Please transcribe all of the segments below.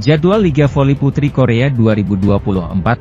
Jadwal Liga Voli Putri Korea 2024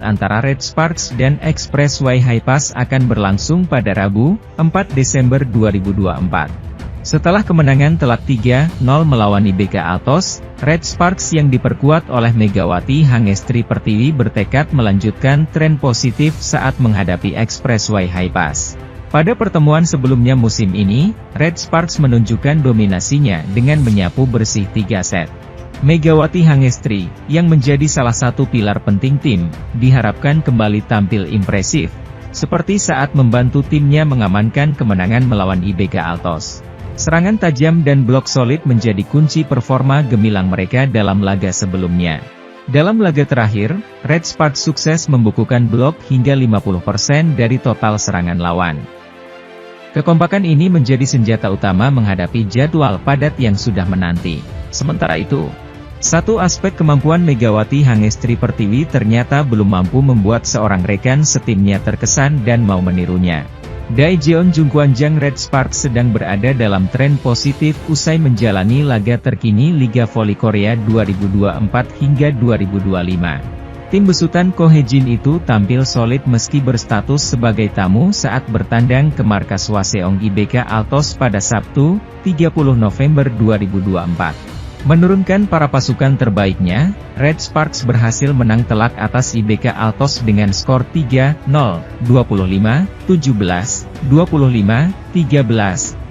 antara Red Sparks dan Expressway Hi-Pass akan berlangsung pada Rabu, 4 Desember 2024. Setelah kemenangan telak 3-0 melawan IBK Altos, Red Sparks yang diperkuat oleh Megawati Hangestri Pertiwi bertekad melanjutkan tren positif saat menghadapi Expressway Hi-Pass. Pada pertemuan sebelumnya musim ini, Red Sparks menunjukkan dominasinya dengan menyapu bersih 3 set. Megawati Hangestri, yang menjadi salah satu pilar penting tim, diharapkan kembali tampil impresif, seperti saat membantu timnya mengamankan kemenangan melawan IBK Altos. Serangan tajam dan blok solid menjadi kunci performa gemilang mereka dalam laga sebelumnya. Dalam laga terakhir, Red Sparks sukses membukukan blok hingga 50% dari total serangan lawan. Kekompakan ini menjadi senjata utama menghadapi jadwal padat yang sudah menanti. Sementara itu, satu aspek kemampuan Megawati Hangestri Pertiwi ternyata belum mampu membuat seorang rekan setimnya terkesan dan mau menirunya. Daejeon Jungkwanjang Red Sparks sedang berada dalam tren positif usai menjalani laga terkini Liga Voli Korea 2024 hingga 2025. Tim besutan Ko Hye-jin itu tampil solid meski berstatus sebagai tamu saat bertandang ke markas Hwaseong IBK Altos pada Sabtu, 30 November 2024. Menurunkan para pasukan terbaiknya, Red Sparks berhasil menang telak atas IBK Altos dengan skor 3-0, 25, 17, 25, 13,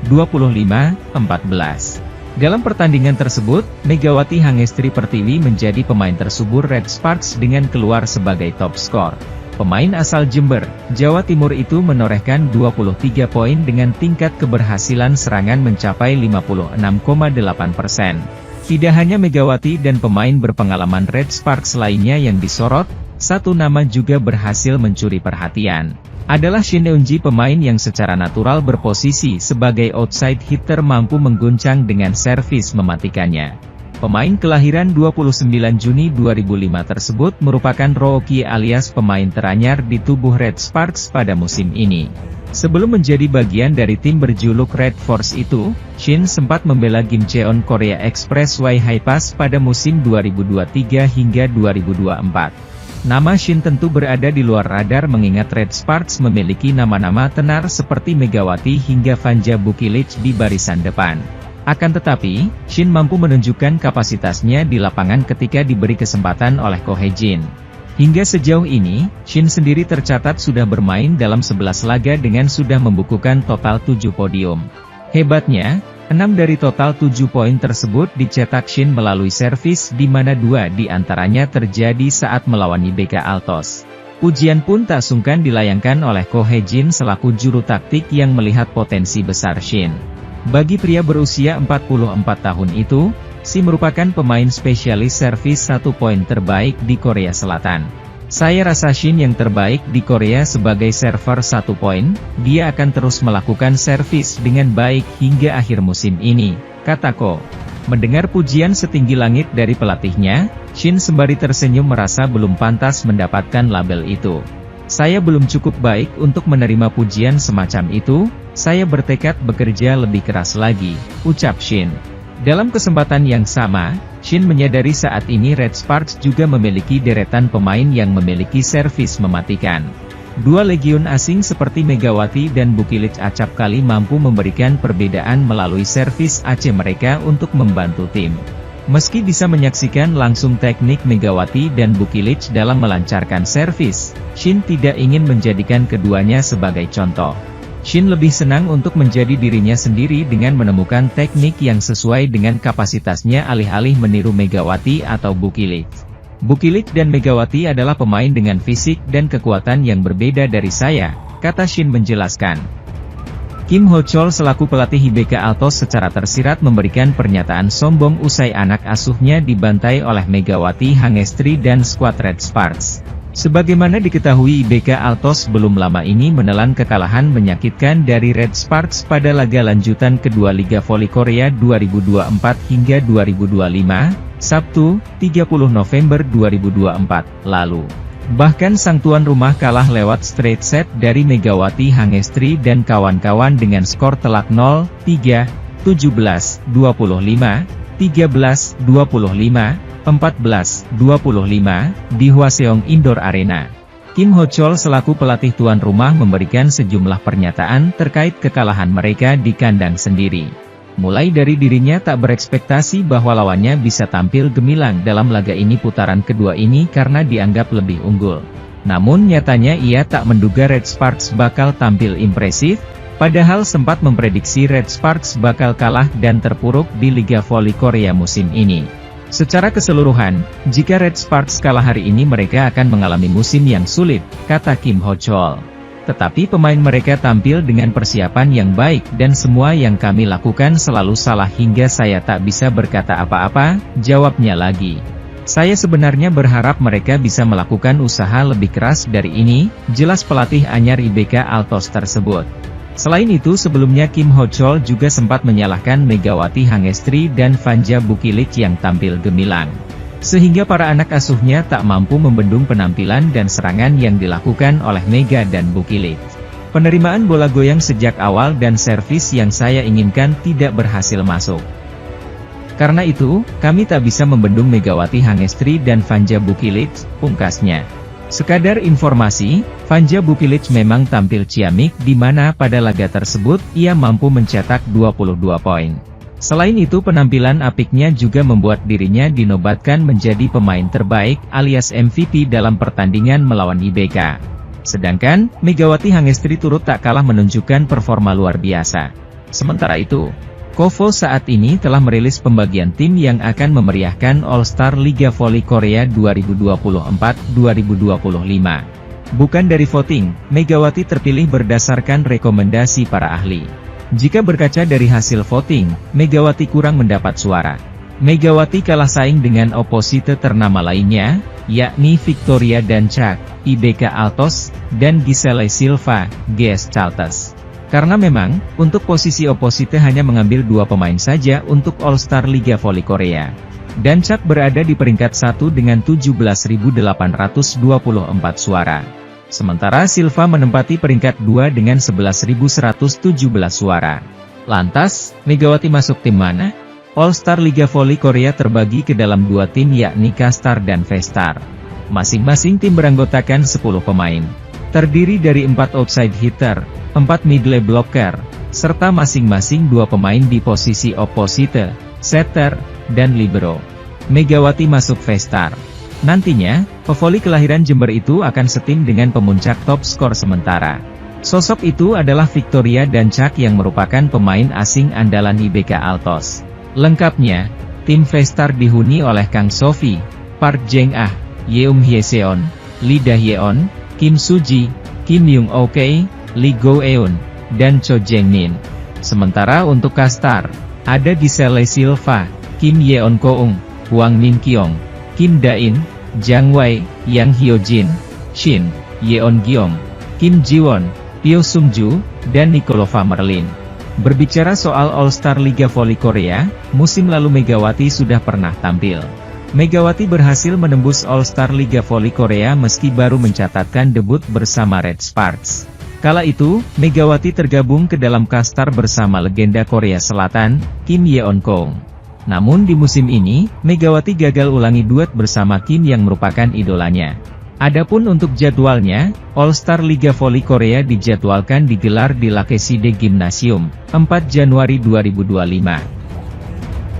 25, 14. Dalam pertandingan tersebut, Megawati Hangestri Pertiwi menjadi pemain tersubur Red Sparks dengan keluar sebagai top skor. Pemain asal Jember, Jawa Timur itu menorehkan 23 poin dengan tingkat keberhasilan serangan mencapai 56,8%. Tidak hanya Megawati dan pemain berpengalaman Red Sparks lainnya yang disorot, satu nama juga berhasil mencuri perhatian. Adalah Shin Eun-ji, pemain yang secara natural berposisi sebagai outside hitter mampu mengguncang dengan servis mematikannya. Pemain kelahiran 29 Juni 2005 tersebut merupakan rookie alias pemain teranyar di tubuh Red Sparks pada musim ini. Sebelum menjadi bagian dari tim berjuluk Red Force itu, Shin sempat membela Kim Cheon Korea Expressway Hi-Pass pada musim 2023 hingga 2024. Nama Shin tentu berada di luar radar mengingat Red Sparks memiliki nama-nama tenar seperti Megawati hingga Vanja Bukilic di barisan depan. Akan tetapi, Shin mampu menunjukkan kapasitasnya di lapangan ketika diberi kesempatan oleh Ko Hye-jin. Hingga sejauh ini, Shin sendiri tercatat sudah bermain dalam 11 laga dengan sudah membukukan total 7 podium. Hebatnya, 6 dari total 7 poin tersebut dicetak Shin melalui servis di mana 2 di antaranya terjadi saat melawan IBK Altos. Pujian pun tak sungkan dilayangkan oleh Ko Hye-jin selaku juru taktik yang melihat potensi besar Shin. Bagi pria berusia 44 tahun itu, Shin merupakan pemain spesialis servis 1 poin terbaik di Korea Selatan. Saya rasa Shin yang terbaik di Korea sebagai server 1 poin, dia akan terus melakukan servis dengan baik hingga akhir musim ini, kata Ko. Mendengar pujian setinggi langit dari pelatihnya, Shin sembari tersenyum merasa belum pantas mendapatkan label itu. Saya belum cukup baik untuk menerima pujian semacam itu, saya bertekad bekerja lebih keras lagi, ucap Shin. Dalam kesempatan yang sama, Shin menyadari saat ini Red Sparks juga memiliki deretan pemain yang memiliki servis mematikan. 2 legiun asing seperti Megawati dan Bukilic acap kali mampu memberikan perbedaan melalui servis AC mereka untuk membantu tim. Meski bisa menyaksikan langsung teknik Megawati dan Bukilic dalam melancarkan servis, Shin tidak ingin menjadikan keduanya sebagai contoh. Shin lebih senang untuk menjadi dirinya sendiri dengan menemukan teknik yang sesuai dengan kapasitasnya alih-alih meniru Megawati atau Bukilic. Bukilic dan Megawati adalah pemain dengan fisik dan kekuatan yang berbeda dari saya, kata Shin menjelaskan. Kim Ho-chol selaku pelatih IBK Altos secara tersirat memberikan pernyataan sombong usai anak asuhnya dibantai oleh Megawati Hangestri dan skuad Red Sparks. Sebagaimana diketahui IBK Altos belum lama ini menelan kekalahan menyakitkan dari Red Sparks pada laga lanjutan kedua Liga Voli Korea 2024 hingga 2025, Sabtu, 30 November 2024, lalu. Bahkan sang tuan rumah kalah lewat straight set dari Megawati Hangestri dan kawan-kawan dengan skor telak 0-3, 17-25, 13-25, 14-13, 14-25, di Hwaseong Indoor Arena. Kim Ho-chol selaku pelatih tuan rumah memberikan sejumlah pernyataan terkait kekalahan mereka di kandang sendiri. Mulai dari dirinya tak berekspektasi bahwa lawannya bisa tampil gemilang dalam laga ini putaran kedua ini karena dianggap lebih unggul. Namun nyatanya ia tak menduga Red Sparks bakal tampil impresif, padahal sempat memprediksi Red Sparks bakal kalah dan terpuruk di Liga Voli Korea musim ini. Secara keseluruhan, jika Red Sparks kalah hari ini mereka akan mengalami musim yang sulit, kata Kim Ho-chol. Tetapi pemain mereka tampil dengan persiapan yang baik dan semua yang kami lakukan selalu salah hingga saya tak bisa berkata apa-apa, jawabnya lagi. Saya sebenarnya berharap mereka bisa melakukan usaha lebih keras dari ini, jelas pelatih anyar IBK Altos tersebut. Selain itu sebelumnya Kim Ho-chol juga sempat menyalahkan Megawati Hangestri dan Vanja Bukilit yang tampil gemilang. Sehingga para anak asuhnya tak mampu membendung penampilan dan serangan yang dilakukan oleh Mega dan Bukilit. Penerimaan bola goyang sejak awal dan servis yang saya inginkan tidak berhasil masuk. Karena itu, kami tak bisa membendung Megawati Hangestri dan Vanja Bukilit, pungkasnya. Sekadar informasi, Vanja Bukilit memang tampil ciamik di mana pada laga tersebut ia mampu mencetak 22 poin. Selain itu penampilan apiknya juga membuat dirinya dinobatkan menjadi pemain terbaik alias MVP dalam pertandingan melawan IBK. Sedangkan, Megawati Hangestri turut tak kalah menunjukkan performa luar biasa. Sementara itu, KOFO saat ini telah merilis pembagian tim yang akan memeriahkan All-Star Liga Voli Korea 2024-2025. Bukan dari voting, Megawati terpilih berdasarkan rekomendasi para ahli. Jika berkaca dari hasil voting, Megawati kurang mendapat suara. Megawati kalah saing dengan oposite ternama lainnya, yakni Victoria Dancak, IBK Altos, dan Giselle Silva, GS Caltes. Karena memang, untuk posisi oposite hanya mengambil 2 pemain saja untuk All-Star Liga Voli Korea. Dancak berada di peringkat 1 dengan 17.824 suara. Sementara Silva menempati peringkat 2 dengan 11.117 suara. Lantas, Megawati masuk tim mana? All-Star Liga Voli Korea terbagi ke dalam 2 tim yakni K-Star dan V-Star. Masing-masing tim beranggotakan 10 pemain. Terdiri dari 4 outside hitter, 4 middle blocker, serta masing-masing 2 pemain di posisi opposite, setter, dan libero. Megawati masuk V-Star. Nantinya, pevoli kelahiran Jember itu akan setim dengan pemuncak top skor sementara. Sosok itu adalah Victoria Dancak yang merupakan pemain asing andalan IBK Altos. Lengkapnya, tim V-Star dihuni oleh Kang Sofi, Park Jeng-ah, Yeum Hyeseon, Lee Da-hyeon, Kim Suji, Kim Young-ok, Lee Go-eun, dan Cho Jeng-min. Sementara untuk K-Star, ada Giselle Silva, Kim Yeon-koung, Hwang Min-kyung, Kim Da-in, Jang Wei, Yang Hyo-jin, Shin, Yeon-gyeong, Kim Ji-won, Pyo Sung-ju, dan Nikolova Merlin. Berbicara soal All-Star Liga Voli Korea, musim lalu Megawati sudah pernah tampil. Megawati berhasil menembus All-Star Liga Voli Korea meski baru mencatatkan debut bersama Red Sparks. Kala itu, Megawati tergabung ke dalam K-Star bersama legenda Korea Selatan, Kim Yeon-koung. Namun di musim ini, Megawati gagal ulangi duet bersama Kim yang merupakan idolanya. Adapun untuk jadwalnya, All-Star Liga Voli Korea dijadwalkan digelar di Lakeside Gymnasium, 4 Januari 2025.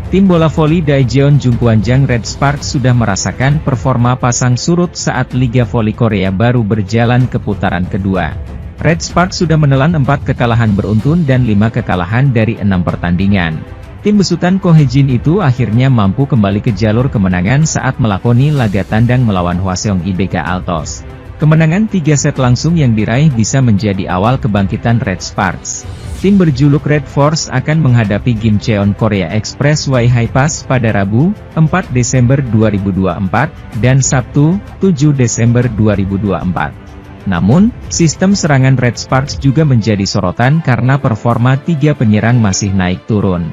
Tim bola voli Daejeon Jungkwanjang Red Sparks sudah merasakan performa pasang surut saat Liga Voli Korea baru berjalan ke putaran kedua. Red Sparks sudah menelan 4 kekalahan beruntun dan 5 kekalahan dari 6 pertandingan. Tim besutan Ko Hae-jin itu akhirnya mampu kembali ke jalur kemenangan saat melakoni laga tandang melawan Hwaseong IBK Altos. Kemenangan 3 set langsung yang diraih bisa menjadi awal kebangkitan Red Sparks. Tim berjuluk Red Force akan menghadapi Gimcheon Korea Expressway High Pass pada Rabu, 4 Desember 2024, dan Sabtu, 7 Desember 2024. Namun, sistem serangan Red Sparks juga menjadi sorotan karena performa 3 penyerang masih naik turun.